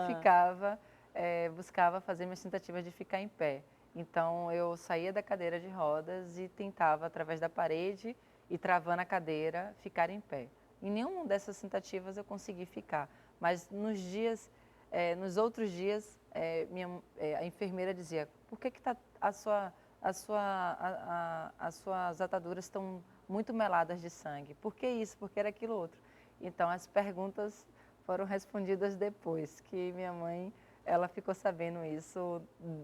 buscava fazer minhas tentativas de ficar em pé. Então, eu saía da cadeira de rodas e tentava, através da parede e travando a cadeira, ficar em pé. Em nenhuma dessas tentativas eu consegui ficar, mas nos outros dias, a enfermeira dizia, por que as suas ataduras estão muito meladas de sangue? Por que isso? Por que era aquilo outro? Então, as perguntas foram respondidas depois, que minha mãe, ela ficou sabendo isso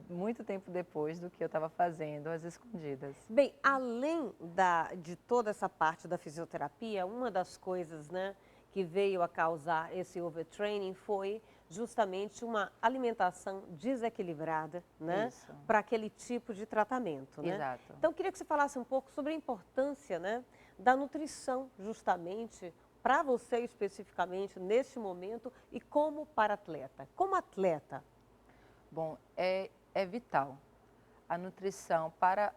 muito tempo depois do que eu estava fazendo, às escondidas. Bem, além de toda essa parte da fisioterapia, uma das coisas, né, que veio a causar esse overtraining foi justamente uma alimentação desequilibrada, né, para aquele tipo de tratamento, né? Exato. Então, eu queria que você falasse um pouco sobre a importância, né, da nutrição, justamente, para você especificamente neste momento e como para-atleta. Como atleta? Bom, é vital. A nutrição para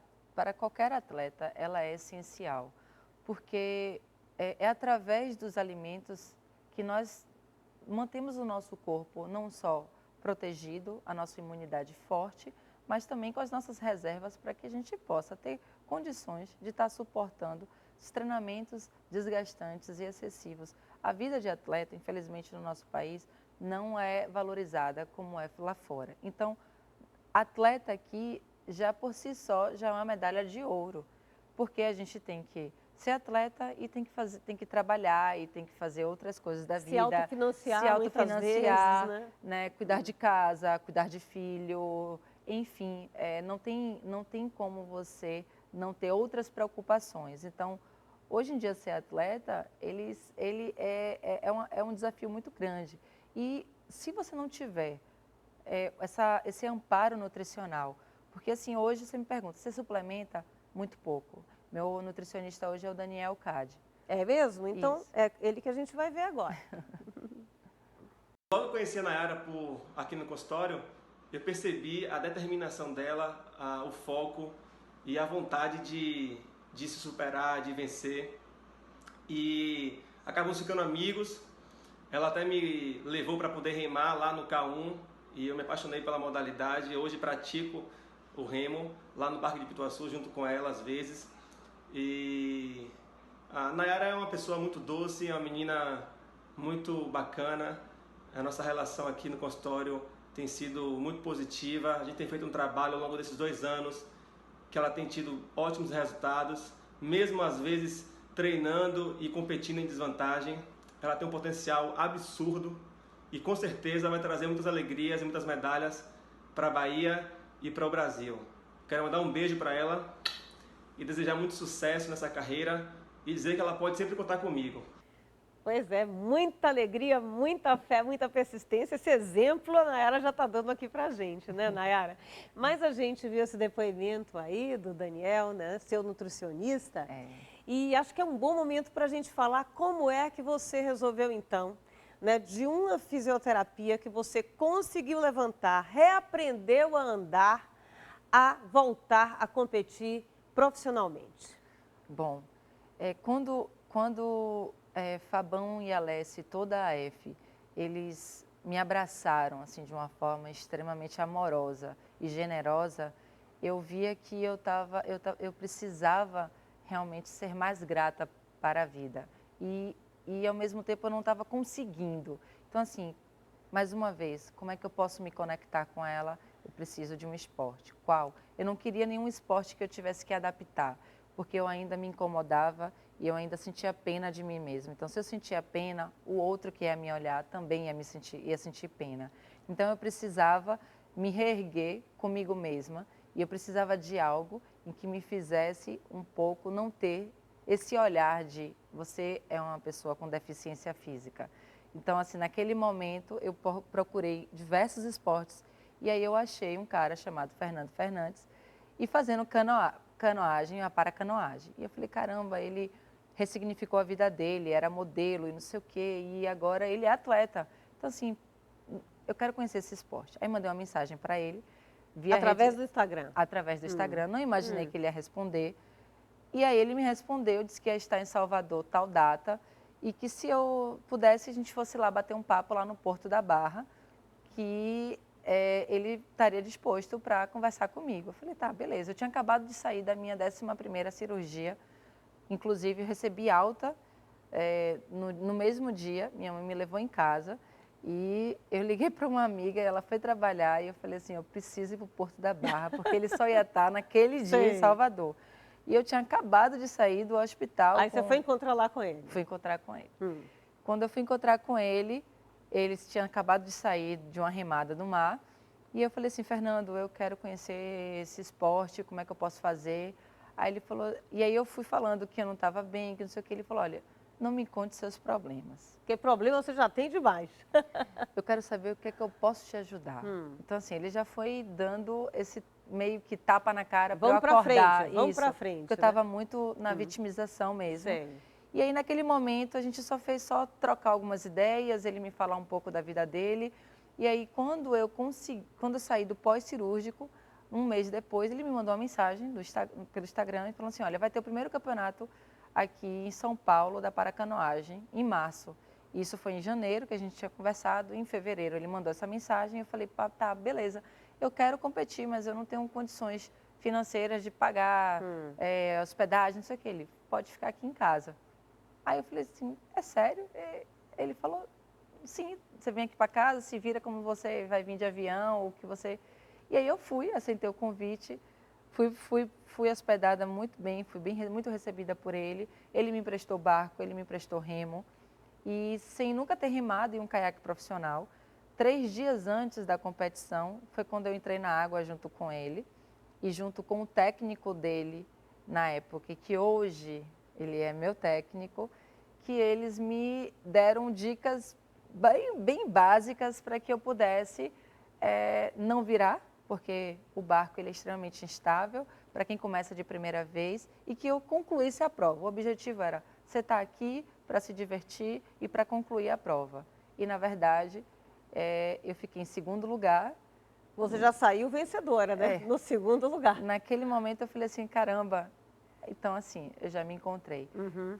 qualquer atleta, ela é essencial, porque é através dos alimentos que nós mantemos o nosso corpo não só protegido, a nossa imunidade forte, mas também com as nossas reservas para que a gente possa ter condições de estar suportando os treinamentos desgastantes e excessivos. A vida de atleta, infelizmente, no nosso país, não é valorizada como é lá fora. Então, atleta aqui, já por si só, já é uma medalha de ouro, porque a gente tem que ser atleta e tem que trabalhar e tem que fazer outras coisas da vida. Se autofinanciar, né? Cuidar de casa, cuidar de filho, enfim, não tem como você não ter outras preocupações. Então, hoje em dia, ser atleta, é um desafio muito grande. E se você não tiver esse amparo nutricional, porque assim, hoje você me pergunta, você suplementa? Muito pouco. Meu nutricionista hoje é o Daniel Cade. É mesmo? Então, Isso. é ele que a gente vai ver agora. Logo conheci a Nayara aqui no consultório, eu percebi a determinação dela, o foco e a vontade de se superar, de vencer. E acabamos ficando amigos. Ela até me levou para poder remar lá no K1 e eu me apaixonei pela modalidade. Hoje pratico o remo lá no Parque de Pituaçu junto com ela às vezes. E a Nayara é uma pessoa muito doce, é uma menina muito bacana. A nossa relação aqui no consultório tem sido muito positiva. A gente tem feito um trabalho ao longo desses 2 anos que ela tem tido ótimos resultados, mesmo às vezes treinando e competindo em desvantagem. Ela tem um potencial absurdo e com certeza vai trazer muitas alegrias e muitas medalhas para a Bahia e para o Brasil. Quero mandar um beijo para ela e desejar muito sucesso nessa carreira e dizer que ela pode sempre contar comigo. Pois é, muita alegria, muita fé, muita persistência. Esse exemplo a Nayara já está dando aqui para a gente, né, Nayara? Mas a gente viu esse depoimento aí do Daniel, né, seu nutricionista, e acho que é um bom momento para a gente falar como é que você resolveu, então, né, de uma fisioterapia que você conseguiu levantar, reaprendeu a andar, a voltar a competir profissionalmente. Bom, quando Fabão e Alessi, toda a AF, eles me abraçaram assim de uma forma extremamente amorosa e generosa, eu via que eu precisava realmente ser mais grata para a vida e ao mesmo tempo eu não estava conseguindo. Então assim, mais uma vez, como é que eu posso me conectar com ela? Eu preciso de um esporte. Qual? Eu não queria nenhum esporte que eu tivesse que adaptar, porque eu ainda me incomodava e eu ainda sentia pena de mim mesma. Então, se eu sentia pena, o outro que ia me olhar também ia sentir pena. Então, eu precisava me reerguer comigo mesma e eu precisava de algo em que me fizesse um pouco não ter esse olhar de você é uma pessoa com deficiência física. Então, assim, naquele momento, eu procurei diversos esportes e aí eu achei um cara chamado Fernando Fernandes e fazendo canoagem, a paracanoagem. E eu falei, caramba, ele ressignificou a vida dele, era modelo e não sei o quê, e agora ele é atleta. Então, assim, eu quero conhecer esse esporte. Aí mandei uma mensagem para ele. Através do Instagram? Através do Instagram. Não imaginei que ele ia responder. E aí ele me respondeu, disse que ia estar em Salvador tal data e que se eu pudesse, a gente fosse lá bater um papo lá no Porto da Barra, que ele estaria disposto para conversar comigo. Eu falei, tá, beleza. Eu tinha acabado de sair da minha 11ª cirurgia, inclusive eu recebi alta no mesmo dia, minha mãe me levou em casa e eu liguei para uma amiga, ela foi trabalhar e eu falei assim, eu preciso ir para o Porto da Barra, porque ele só ia estar naquele dia em Salvador. E eu tinha acabado de sair do hospital. Aí você foi encontrar lá com ele? Fui encontrar com ele. Quando eu fui encontrar com ele, eles tinham acabado de sair de uma remada no mar. E eu falei assim, Fernando, eu quero conhecer esse esporte, como é que eu posso fazer? Aí ele falou, e aí eu fui falando que eu não estava bem, que não sei o que. Ele falou, olha, não me conte seus problemas. Porque problema você já tem demais. Eu quero saber o que é que eu posso te ajudar. Então, assim, ele já foi dando esse meio que tapa na cara para eu acordar. Vamos para frente. Porque eu estava muito na vitimização mesmo. Sei. E aí, naquele momento, a gente só fez trocar algumas ideias, ele me falar um pouco da vida dele. E aí, quando eu saí do pós-cirúrgico, um mês depois, ele me mandou uma mensagem pelo Instagram e falou assim, olha, vai ter o primeiro campeonato aqui em São Paulo da paracanoagem, em março. Isso foi em janeiro, que a gente tinha conversado, em fevereiro ele mandou essa mensagem, eu falei, tá, beleza, eu quero competir, mas eu não tenho condições financeiras de pagar hospedagem, não sei o que. Ele pode ficar aqui em casa. Aí eu falei assim, é sério? Ele falou, sim, você vem aqui para casa, se vira como você vai vir de avião, o que você... E aí eu fui, aceitei o convite, fui hospedada muito bem, muito recebida por ele. Ele me emprestou barco, ele me emprestou remo. E sem nunca ter remado em um caiaque profissional, 3 dias antes da competição, foi quando eu entrei na água junto com ele e junto com o técnico dele na época, que hoje ele é meu técnico, que eles me deram dicas bem básicas para que eu pudesse não virar, porque o barco ele é extremamente instável para quem começa de primeira vez, e que eu concluísse a prova. O objetivo era, você está aqui para se divertir e para concluir a prova. E, na verdade, eu fiquei em segundo lugar. Você já saiu vencedora, né? No segundo lugar. Naquele momento eu falei assim, caramba, então assim, eu já me encontrei.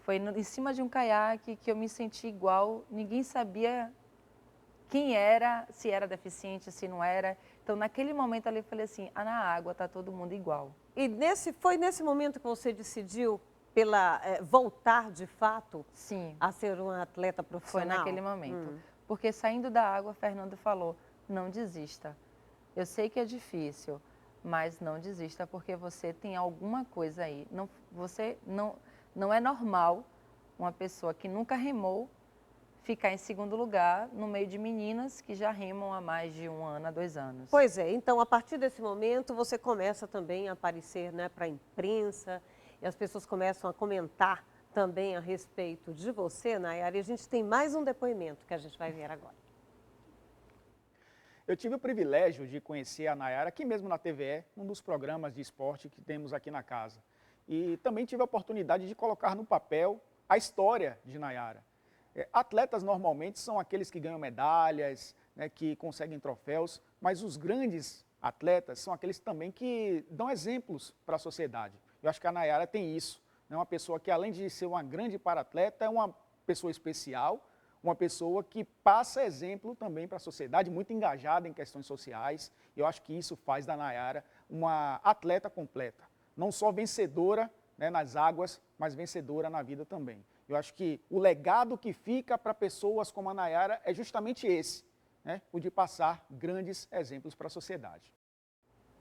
Foi em cima de um caiaque que eu me senti igual, ninguém sabia quem era, se era deficiente, se não era. Então, naquele momento ali, eu falei assim, na água está todo mundo igual. E foi nesse momento que você decidiu voltar, de fato, Sim, a ser uma atleta foi profissional? naquele momento. Porque saindo da água, Fernando falou, não desista. Eu sei que é difícil, mas não desista porque você tem alguma coisa aí. Não é normal uma pessoa que nunca remou ficar em segundo lugar no meio de meninas que já remam há mais de 1 ano a 2 anos. Pois é, então a partir desse momento você começa também a aparecer, né, para a imprensa, e as pessoas começam a comentar também a respeito de você, Nayara, e a gente tem mais um depoimento que a gente vai ver agora. Eu tive o privilégio de conhecer a Nayara aqui mesmo na TVE, um dos programas de esporte que temos aqui na casa. E também tive a oportunidade de colocar no papel a história de Nayara. Atletas normalmente são aqueles que ganham medalhas, né, que conseguem troféus, mas os grandes atletas são aqueles também que dão exemplos para a sociedade. Eu acho que a Nayara tem isso, né, uma pessoa que além de ser uma grande paratleta, é uma pessoa especial, uma pessoa que passa exemplo também para a sociedade, muito engajada em questões sociais. Eu acho que isso faz da Nayara uma atleta completa, não só vencedora, né, nas águas, mas vencedora na vida também. Eu acho que o legado que fica para pessoas como a Nayara é justamente esse, né, o de passar grandes exemplos para a sociedade.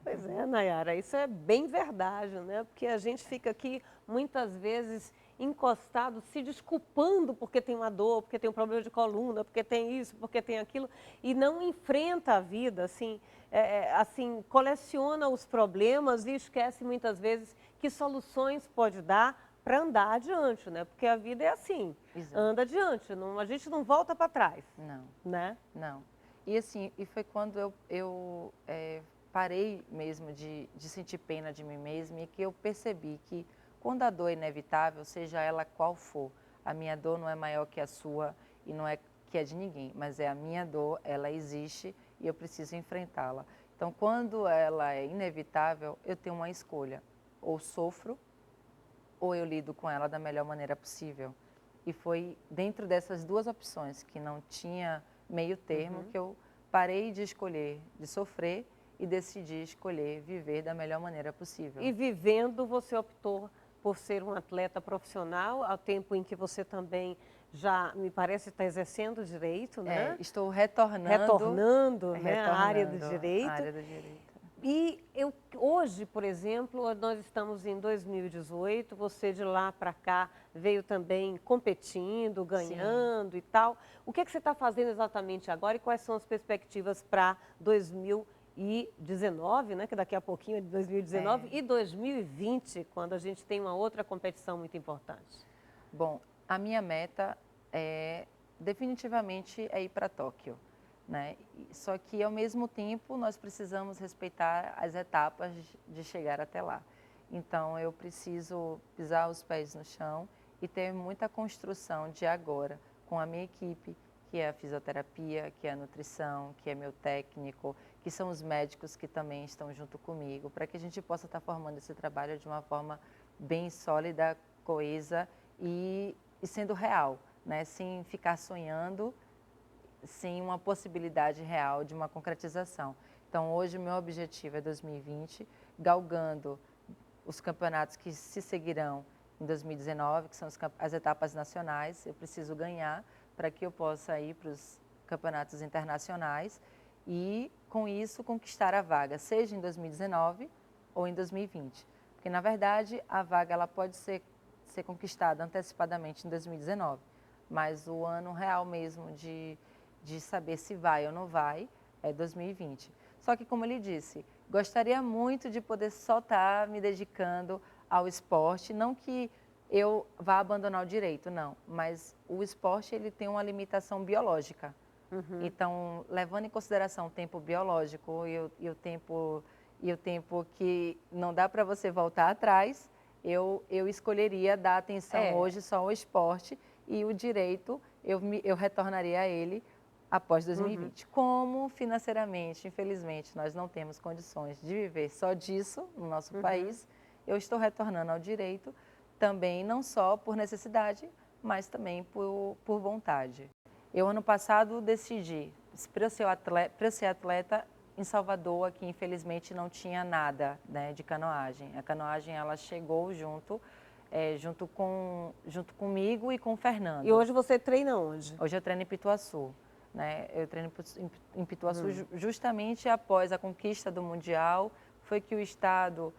Pois é, Nayara, isso é bem verdade, né? Porque a gente fica aqui muitas vezes encostado, se desculpando porque tem uma dor, porque tem um problema de coluna, porque tem isso, porque tem aquilo, e não enfrenta a vida, assim, coleciona os problemas e esquece muitas vezes que soluções pode dar para andar adiante, né? Porque a vida é assim, Exato. anda adiante, a gente não volta para trás. Não, Né? não. E assim, foi quando eu parei mesmo de sentir pena de mim mesma e que eu percebi que quando a dor é inevitável, seja ela qual for, a minha dor não é maior que a sua e não é que a de ninguém, mas é a minha dor, ela existe e eu preciso enfrentá-la. Então, quando ela é inevitável, eu tenho uma escolha, ou sofro ou eu lido com ela da melhor maneira possível. E foi dentro dessas duas opções, que não tinha meio termo, que eu parei de escolher, de sofrer e decidi escolher viver da melhor maneira possível. E vivendo, você optou por ser um atleta profissional, ao tempo em que você também já, me parece, está exercendo o direito, né? Estou retornando, né, à área do direito. à área do direito. E hoje, por exemplo, nós estamos em 2018, você de lá para cá veio também competindo, ganhando e tal. O que você está fazendo exatamente agora e quais são as perspectivas para 2019, né, que daqui a pouquinho é de 2019, e 2020, quando a gente tem uma outra competição muito importante? Bom, a minha meta definitivamente é ir para Tóquio. Né? Só que, ao mesmo tempo, nós precisamos respeitar as etapas de chegar até lá. Então, eu preciso pisar os pés no chão e ter muita construção de agora com a minha equipe, que é a fisioterapia, que é a nutrição, que é meu técnico, que são os médicos que também estão junto comigo, para que a gente possa estar formando esse trabalho de uma forma bem sólida, coesa e sendo real, né? Sem ficar sonhando, sem uma possibilidade real de uma concretização. Então, hoje, o meu objetivo é 2020, galgando os campeonatos que se seguirão em 2019, que são as etapas nacionais. Eu preciso ganhar para que eu possa ir para os campeonatos internacionais e, com isso, conquistar a vaga, seja em 2019 ou em 2020. Porque, na verdade, a vaga ela pode ser conquistada antecipadamente em 2019, mas o ano real mesmo de saber se vai ou não vai é 2020. Só que, como ele disse, gostaria muito de poder só estar me dedicando ao esporte, não que eu vá abandonar o direito, não, mas o esporte ele tem uma limitação biológica. Então, levando em consideração o tempo biológico e o tempo que não dá para você voltar atrás, eu escolheria dar atenção hoje só ao esporte e o direito eu retornaria a ele após 2020. Como financeiramente, infelizmente, nós não temos condições de viver só disso no nosso país, eu estou retornando ao direito também, não só por necessidade, mas também por vontade. Eu, ano passado, decidi, para eu ser atleta, em Salvador, aqui, infelizmente, não tinha nada, né, de canoagem. A canoagem, ela chegou junto comigo e com o Fernando. E hoje você treina onde? Hoje eu treino em Pituaçu. Né? Eu treino em Pituaçu justamente após a conquista do Mundial, foi que o Estado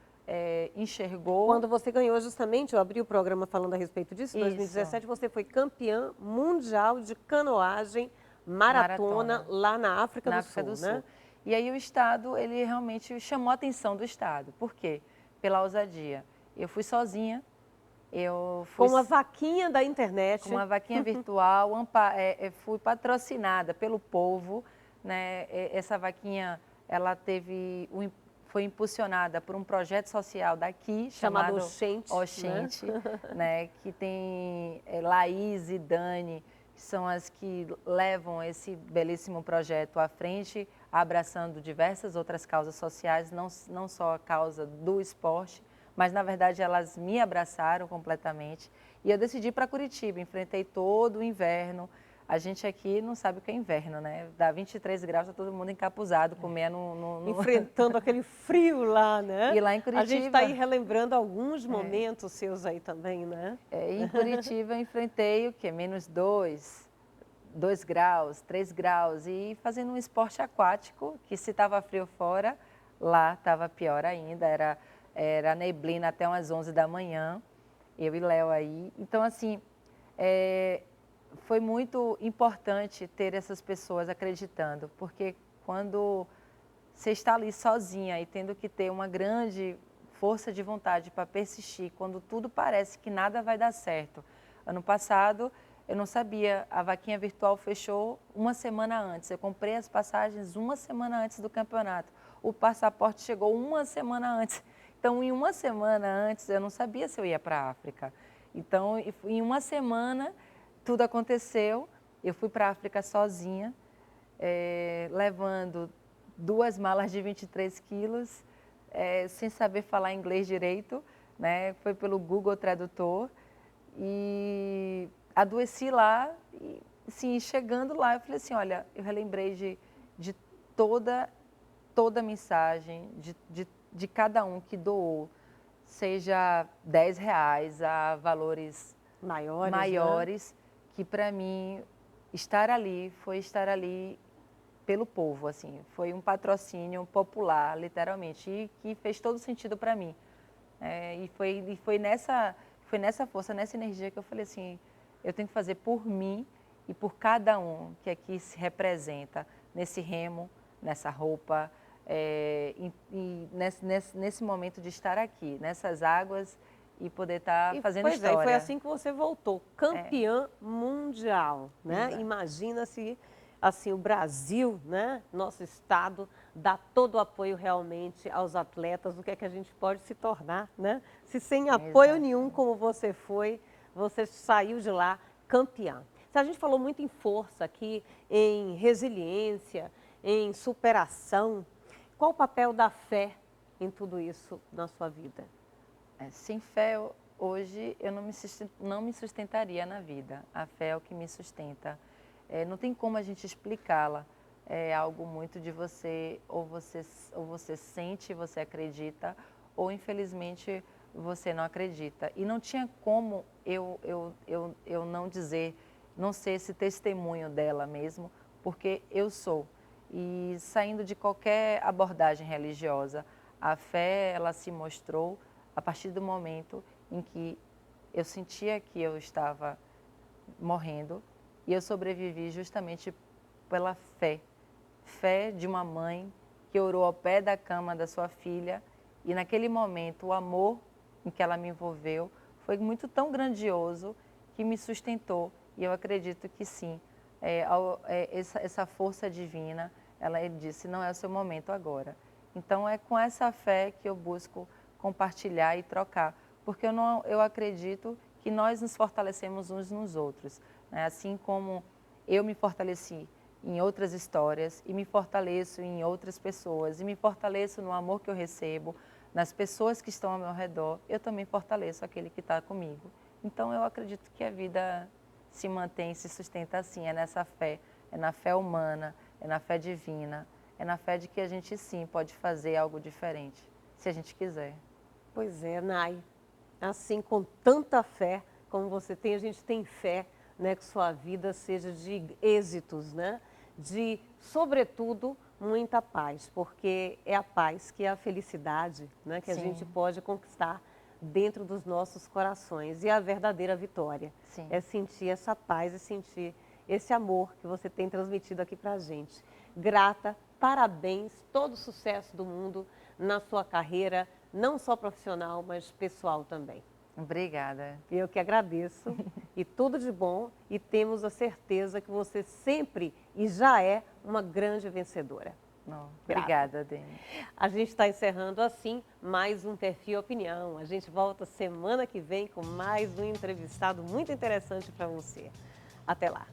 enxergou. Quando você ganhou justamente, eu abri o programa falando a respeito disso, em 2017 você foi campeã mundial de canoagem maratona lá na África do Sul, né? E aí o Estado, ele realmente chamou a atenção do Estado. Por quê? Pela ousadia. Eu fui sozinha. Com uma vaquinha da internet. Com uma vaquinha virtual, fui patrocinada pelo povo, né? Essa vaquinha, ela foi impulsionada por um projeto social daqui, chamado Oxente, né? Que tem Laís e Dani, que são as que levam esse belíssimo projeto à frente, abraçando diversas outras causas sociais, não só a causa do esporte, mas, na verdade, elas me abraçaram completamente. E eu decidi ir para Curitiba, enfrentei todo o inverno. A gente aqui não sabe o que é inverno, né? Dá 23 graus, está todo mundo encapuzado, comendo enfrentando aquele frio lá, né? E lá em Curitiba... A gente está aí relembrando alguns momentos seus aí também, né? Em Curitiba eu enfrentei o quê? -2 graus, 3 graus. E fazendo um esporte aquático, que se estava frio fora, lá estava pior ainda, era neblina até umas 11 da manhã, eu e Léo aí. Então, assim, foi muito importante ter essas pessoas acreditando, porque quando você está ali sozinha e tendo que ter uma grande força de vontade para persistir, quando tudo parece que nada vai dar certo. Ano passado, eu não sabia, a vaquinha virtual fechou uma semana antes, eu comprei as passagens uma semana antes do campeonato, o passaporte chegou uma semana antes. Então, em uma semana antes, eu não sabia se eu ia para a África. Então, em uma semana, tudo aconteceu. Eu fui para a África sozinha, levando 2 malas de 23 quilos, sem saber falar inglês direito, né? Foi pelo Google Tradutor. E adoeci lá, e sim, chegando lá, eu falei assim, olha, eu relembrei de toda a mensagem, de cada um que doou, seja R$10 a valores maiores, né? Que para mim foi estar ali pelo povo, assim, foi um patrocínio popular, literalmente, e que fez todo sentido para mim. E foi nessa força, nessa energia que eu falei assim, eu tenho que fazer por mim e por cada um que aqui se representa nesse remo, nessa roupa, nesse momento de estar aqui, nessas águas e poder estar fazendo história. E foi assim que você voltou, campeã mundial, né? Exato. Imagina se assim, o Brasil, né, nosso estado, dá todo o apoio realmente aos atletas, o que é que a gente pode se tornar, né? Se sem apoio nenhum, como você foi, você saiu de lá campeã. A gente falou muito em força aqui, em resiliência, em superação. Qual o papel da fé em tudo isso na sua vida? Sem fé, hoje, eu não me sustentaria na vida. A fé é o que me sustenta. Não tem como a gente explicá-la. é algo muito de você, ou você sente, você acredita, ou infelizmente você não acredita. E não tinha como eu não dizer, não ser esse testemunho dela mesmo, porque eu sou. E saindo de qualquer abordagem religiosa, a fé, ela se mostrou a partir do momento em que eu sentia que eu estava morrendo e eu sobrevivi justamente pela fé. Fé de uma mãe que orou ao pé da cama da sua filha e naquele momento o amor em que ela me envolveu foi muito tão grandioso que me sustentou e eu acredito que sim, essa força divina, ela disse, não é o seu momento agora. Então é com essa fé que eu busco compartilhar e trocar, porque eu acredito que nós nos fortalecemos uns nos outros, né? Assim como eu me fortaleci em outras histórias e me fortaleço em outras pessoas e me fortaleço no amor que eu recebo, nas pessoas que estão ao meu redor, eu também fortaleço aquele que está comigo. Então eu acredito que a vida se mantém, se sustenta assim, é nessa fé, é na fé humana, é na fé divina, é na fé de que a gente sim pode fazer algo diferente, se a gente quiser. Pois é, Nay, assim com tanta fé como você tem, a gente tem fé, né, que sua vida seja de êxitos, né? De, sobretudo, muita paz, porque é a paz que é a felicidade, né, que a Sim. gente pode conquistar dentro dos nossos corações. E a verdadeira vitória Sim. é sentir essa paz e sentir esse amor que você tem transmitido aqui pra gente. Grata, parabéns, todo o sucesso do mundo na sua carreira, não só profissional, mas pessoal também. Obrigada. Eu que agradeço e tudo de bom e temos a certeza que você sempre e já é uma grande vencedora. Não, obrigada, Dani. A gente está encerrando assim mais um Perfil Opinião. A gente volta semana que vem com mais um entrevistado muito interessante para você. Até lá.